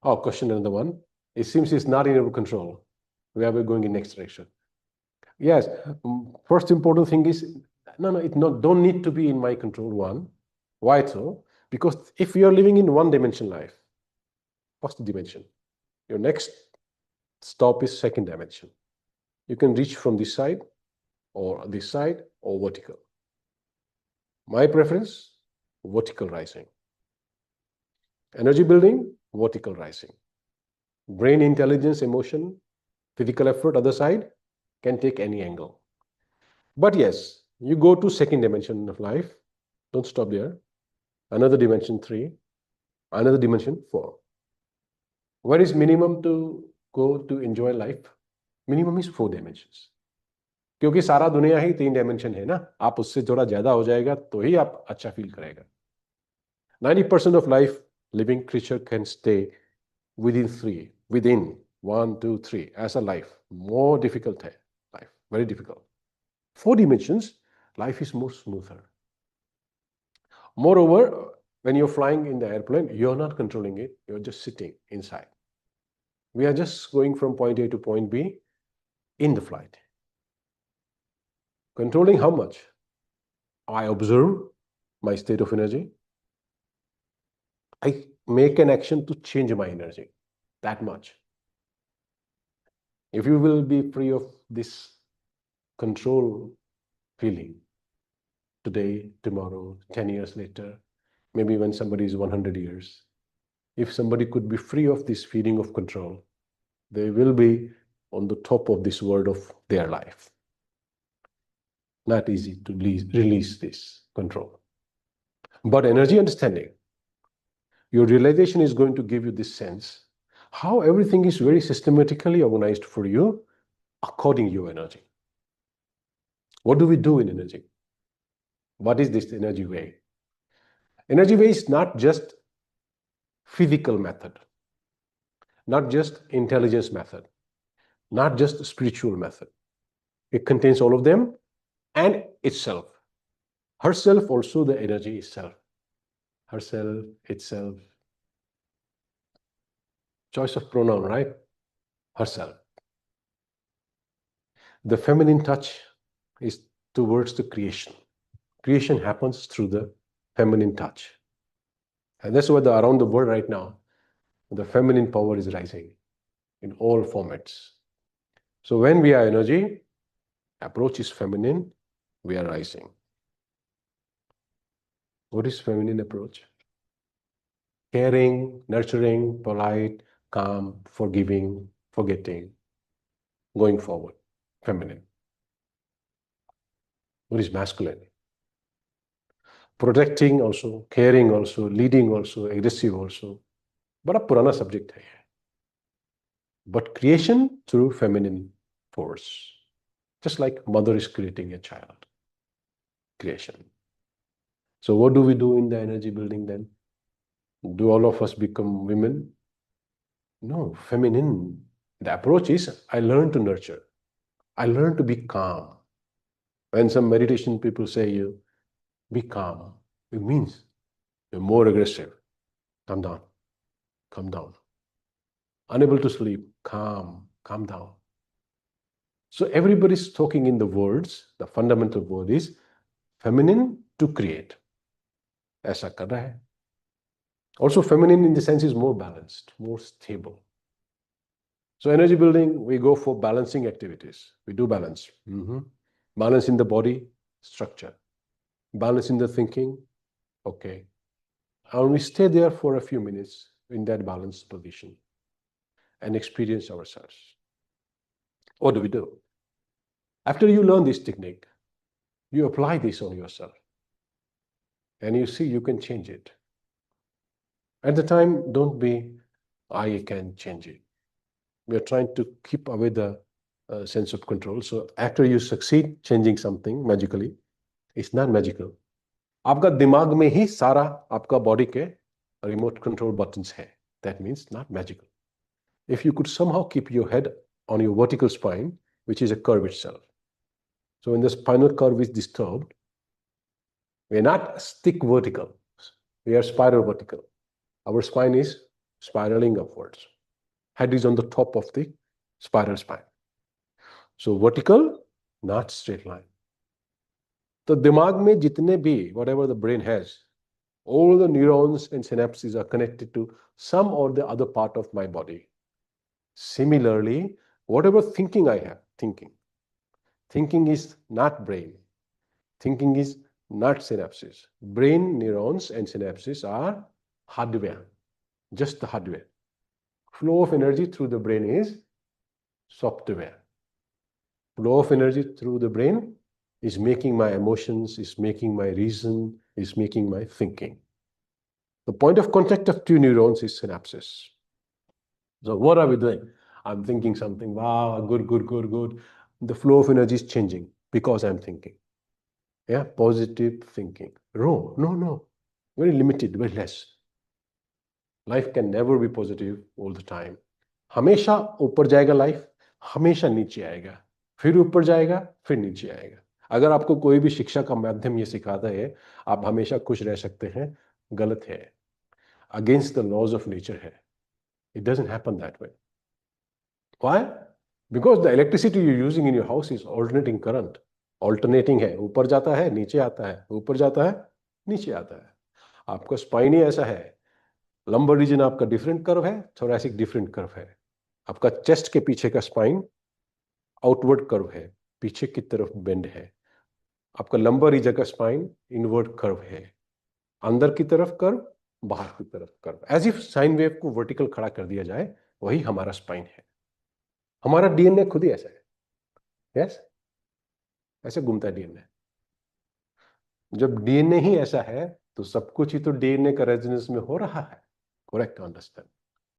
Oh, question another one. It seems it's not in our control. We are going in next direction. Yes. First important thing is, no, it don't need to be in my control. One. Why so? Because if you are living in one dimension life, first dimension, your next stop is second dimension. You can reach from this side or vertical. My preference, vertical rising. Energy building, vertical rising. Brain intelligence, emotion, physical effort, other side, can take any angle. But yes, you go to second dimension of life, don't stop there. Another dimension 3, another dimension 4. What is minimum to go to enjoy life? Minimum is 4 dimensions. क्योंकि सारा दुनिया ही 3 dimension है ना, आप उससे थोड़ा ज्यादा हो जाएगा तो ही आप अच्छा फील करेगा. 90% of life living creature can stay within 1, 2, 3 as a life. More difficult है life, very difficult. 4 dimensions, life is more smoother. Moreover, when you're flying in the airplane, you're not controlling it, you're just sitting inside. We are just going from point A to point B in the flight. Controlling how much? I observe my state of energy. I make an action to change my energy, that much. If you will be free of this control feeling, today, tomorrow, 10 years later, maybe when somebody is 100 years, if somebody could be free of this feeling of control, they will be on the top of this world of their life. Not easy to release this control. But energy understanding, your realization is going to give you this sense how everything is very systematically organized for you according to your energy. What do we do in energy? What is this energy way? Energy way is not just physical method, not just intelligence method, not just spiritual method. It contains all of them and itself. Herself also the energy itself. Herself, itself. Choice of pronoun, right? Herself. The feminine touch is towards the creation. Creation happens through the feminine touch. And that's why around the world right now, the feminine power is rising in all formats. So when we are energy, approach is feminine, we are rising. What is feminine approach? Caring, nurturing, polite, calm, forgiving, forgetting, going forward. Feminine. What is masculine? Protecting also, caring also, leading also, aggressive also. बड़ा पुराना subject है. But creation through feminine force. Just like mother is creating a child. Creation. So what do we do in the energy building then? Do all of us become women? No, feminine. The approach is I learn to nurture. I learn to be calm. When some meditation people say you be calm, it means you're more aggressive. Calm down. Calm down. Unable to sleep. Calm. Calm down. So everybody's talking in the words. The fundamental word is feminine to create. ऐसा कर रहा है. Also feminine in the sense is more balanced, more stable. So energy building, we go for balancing activities. We do balance. Balance in the body, structure. Balance in the thinking, okay. And we stay there for a few minutes in that balanced position and experience ourselves. What do we do? After you learn this technique, you apply this on yourself. And you see you can change it. At the time, don't be, I can change it. We are trying to keep away the sense of control. So after you succeed changing something magically, it's not magical. आपका दिमाग में ही सारा आपका body के remote control buttons है. That means not magical. If you could somehow keep your head on your vertical spine, which is a curve itself. So when the spinal curve is disturbed, we are not stick vertical. We are spiral vertical. Our spine is spiraling upwards. Head is on the top of the spiral spine. So vertical, not straight line. तो दिमाग में जितने भी, whatever the brain has, all the neurons and synapses are connected to some or the other part of my body. Similarly, whatever thinking I have, thinking is not brain. Thinking is not synapses. Brain neurons and synapses are hardware, just the hardware. Flow of energy through the brain is software. Flow of energy through the brain is making my emotions, is making my reason, is making my thinking. The point of contact of two neurons is synapses. So what are we doing? I'm thinking something, wow, good. The flow of energy is changing because I'm thinking. Yeah, positive thinking. No. Very limited, very less. Life can never be positive all the time. हमेशा ऊपर जाएगा life, हमेशा नीचे आएगा, फिर ऊपर जाएगा, फिर नीचे आएगा. अगर आपको कोई भी शिक्षा का माध्यम ये सिखाता है आप हमेशा खुश रह सकते हैं, गलत है. Against the laws of nature है. It doesn't happen that way. Why? Because the electricity you're using in your house is alternating current. Alternating है, ऊपर जाता है, नीचे आता है, ऊपर जाता है, नीचे आता है. आपका स्पाइन ही ऐसा है. लंबर रीजन आपका डिफरेंट कर्व है, थोरैसिक डिफरेंट कर्व है. आपका चेस्ट के पीछे का स्पाइन आउटवर्ड कर्व है, पीछे की तरफ बेंड है. आपका लंबर रीजन का स्पाइन इनवर्ड कर्व है, अंदर की तरफ कर्व, बाहर की तरफ curve. As if sine wave को वर्टिकल खड़ा कर दिया जाए, वही हमारा स्पाइन है. हमारा डीएनए खुद ही ऐसा है. यस, ऐसे घूमता है डीएनए. जब डीएनए ही ऐसा है तो सब कुछ ही तो डीएनए का रेजोनेंस में हो रहा है. Correct, understand.